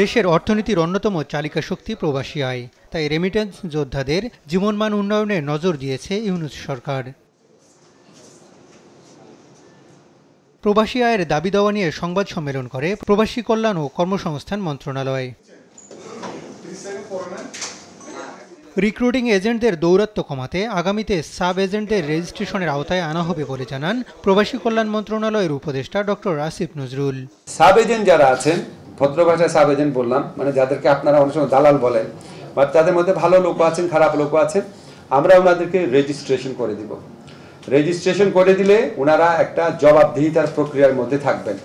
দেশের অর্থনীতির অন্যতম চালিকা শক্তি প্রবাসী আয়, তাই রেমিটেন্স যোদ্ধাদের জীবনমান উন্নয়নে নজর দিয়েছে ইউনূস সরকার। প্রবাসী আয়ের দাবি দাওয়া নিয়ে সংবাদ সম্মেলন করে প্রবাসী কল্যাণ ও কর্মসংস্থান মন্ত্রণালয়। রিক্রুটিং এজেন্টদের দৌরাত্ম্য কমাতে আগামীতে সাব এজেন্টদের রেজিস্ট্রেশনের আওতায় আনা হবে বলে জানান প্রবাসী কল্যাণ মন্ত্রণালয়ের উপদেষ্টা doctor Asif Nazrul. Sub agent যারা আছেন, ভদ্র ভাষায় সাব এজেন্ট বললাম, মানে যাদেরকে আপনারা অনেক সময় দালাল বলেন, বাট তাদের মধ্যে ভালো লোকও আছেন, খারাপ লোকও আছেন, আমরা ওনাদেরকে রেজিস্ট্রেশন করে দিব। রেজিস্ট্রেশন করে দিলে ওনারা একটা জবাবদিহিতার প্রক্রিয়ার মধ্যে থাকবেন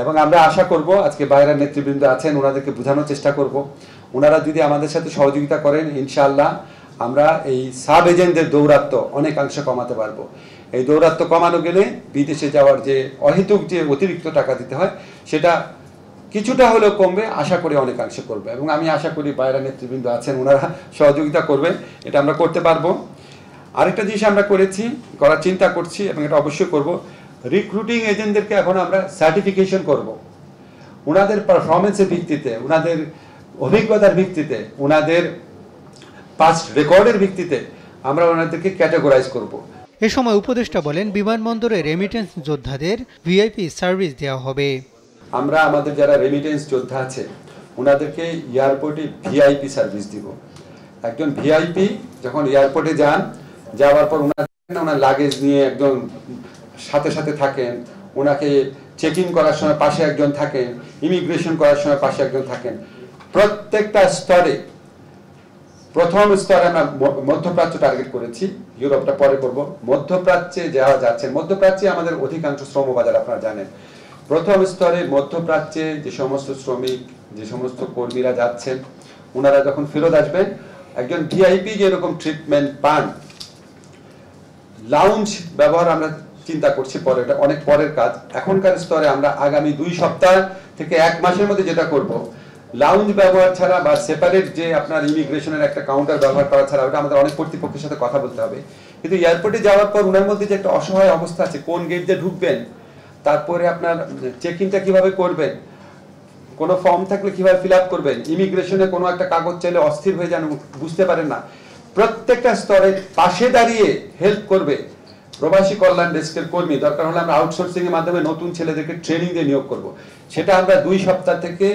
এবং আমরা আশা করব, আজকে বাইরের নেতৃবৃন্দ আছেন, ওনাদেরকে বোঝানোর চেষ্টা করব, ওনারা যদি আমাদের সাথে সহযোগিতা করেন ইনশাআল্লাহ আমরা এই সাব এজেন্টদের দৌরাত্ম্য অনেকাংশে কমাতে পারবো। এই দৌরাত্ম্য কমানো গেলে বিদেশে যাওয়ার যে অহেতুক যে অতিরিক্ত টাকা দিতে হয় সেটা কিছুটা হলেও কমবে, আশা করি অনেকাংশে করবে এবং আমি আশা করি বাইরের নেতৃবৃন্দ আছেন, ওনারা সহযোগিতা করবেন, এটা আমরা করতে পারবো। আরেকটা জিনিস আমরা করার চিন্তা করছি এবং এটা অবশ্যই করব, রিক্রুটিং এজেন্টদেরকে এখন আমরা সার্টিফিকেশন করব। ওনাদের পারফরমেন্সের ভিত্তিতে, ওনাদের অভিজ্ঞতার ভিত্তিতে, ওনাদের পাস্ট রেকর্ডের ভিত্তিতে আমরা ওনাদেরকে ক্যাটাগরাইজ করব। এ সময় উপদেষ্টা বলেন, বিমানবন্দরে রেমিটেন্স যোদ্ধাদের ভিআইপি সার্ভিস দেওয়া হবে। আমরা আমাদের যারা রেমিটেন্স যোদ্ধা আছে ওনাদেরকে এয়ারপোর্টে ভিআইপি সার্ভিস দিব। একজন ভিআইপি যখন এয়ারপোর্টে যান, যাওয়ার পর ওনার লাগেজ নিয়ে একজন সাথে সাথে থাকেন, ওনাকে চেক ইন করার সময় পাশে একজন থাকেন, ইমিগ্রেশন করার সময় পাশে একজন থাকেন। প্রত্যেকটা স্তরে, প্রথম স্তরে আমরা মধ্যপ্রাচ্য টার্গেট করেছি, ইউরোপটা পরে করব। মধ্যপ্রাচ্যে যাওয়া যাচ্ছে, মধ্যপ্রাচ্যে আমাদের অধিকাংশ শ্রমবাজার আপনারা জানেন। প্রথম স্তরে মধ্যপ্রাচ্যে যে সমস্ত শ্রমিক, যে সমস্ত কর্মীরা যাচ্ছেন, ওনারা যখন ফেরত আসবেন একজন ভিআইপি যেরকম ট্রিটমেন্ট পান, লাউঞ্জ ব্যবহার আমরা চিন্তা করছি পরে, এটা অনেক পরের কাজ। এখনকার স্তরে আমরা আগামী 2 সপ্তাহ থেকে 1 মাসের মধ্যে যেটা করব, লাউঞ্জ ব্যবহার ছাড়া বা সেপারেট যে আপনার ইমিগ্রেশনের একটা কাউন্টার ব্যবহার করা ছাড়া, ওটা আমাদের অনেক কর্তৃপক্ষের সাথে কথা বলতে হবে। কিন্তু এয়ারপোর্টে যাওয়ার পর ওনার মধ্যে যে একটা অসহায় অবস্থা আছে, কোন গেট দিয়ে ঢুকবেন, তারপরে আপনার চেক ইনটা কিভাবে করবেন, কোনো ফর্ম থাকলে কিভাবে ফিল আপ করবেন, ইমিগ্রেশনে কোনো একটা কাগজ চাইলে অস্থির হয়ে যান, বুঝতে পারেন না, প্রত্যেকটা স্তরে পাশে দাঁড়িয়ে হেল্প করবে প্রবাসী কল্যাণ ডেস্কের কর্মী। দরকার হলে আমরা আউটসোর্সিং এর মাধ্যমে নতুন ছেলেদেরকে ট্রেনিং দিয়ে নিয়োগ করব। সেটা আমরা 2 সপ্তাহ থেকে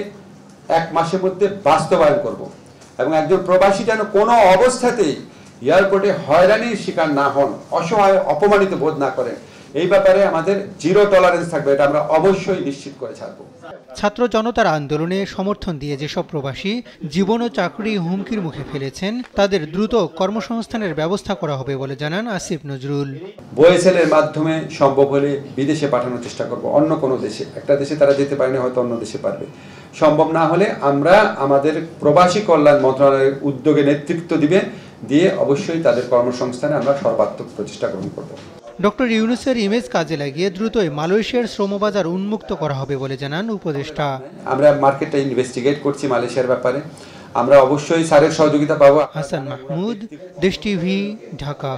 1 মাসের মধ্যে বাস্তবায়ন করব এবং একজন প্রবাসী যেন কোনো অবস্থাতেই এয়ারপোর্টে হয়রানির শিকার না হন, অসহায় অপমানিত বোধ না করেন, এই ব্যাপারে আমাদের জিরো টলারেন্স থাকবে, এটা আমরা অবশ্যই নিশ্চিত করে ছাড়ব। ছাত্র জনতার আন্দোলনে সমর্থন দিয়ে যেসব প্রবাসী জীবন ও চাকরি হুমকির মুখে ফেলেছেন, তাদের দ্রুত কর্মসংস্থানের ব্যবস্থা করা হবে বলে জানান আসিফ নজরুল। বয়েসেলের মাধ্যমে সম্ভব হলে বিদেশে পাঠানোর চেষ্টা করব, অন্য কোনো দেশে। একটা দেশে তারা যেতে পারেনি, হয়তো অন্য দেশে পারবে। সম্ভব না হলে আমরা আমাদের প্রবাসী কল্যাণ মন্ত্রণালয়ের উদ্যোগে নেতৃত্ব দিয়ে অবশ্যই তাদের কর্মসংস্থানে আমরা সর্বাত্মক প্রচেষ্টা গ্রহণ করব। ডক্টর ইউনূসের ইমেজ কাজে লাগিয়ে দ্রুতই মালয়েশিয়ার শ্রমবাজার উন্মুক্ত করা হবে বলে জানান উপদেষ্টা। আমরা মার্কেটটা ইনভেস্টিগেট করছি মালয়েশিয়ার ব্যাপারে, আমরা অবশ্যই স্যারের সহযোগিতা পাবো। হাসান মাহমুদ, দেশ টিভি, ঢাকা।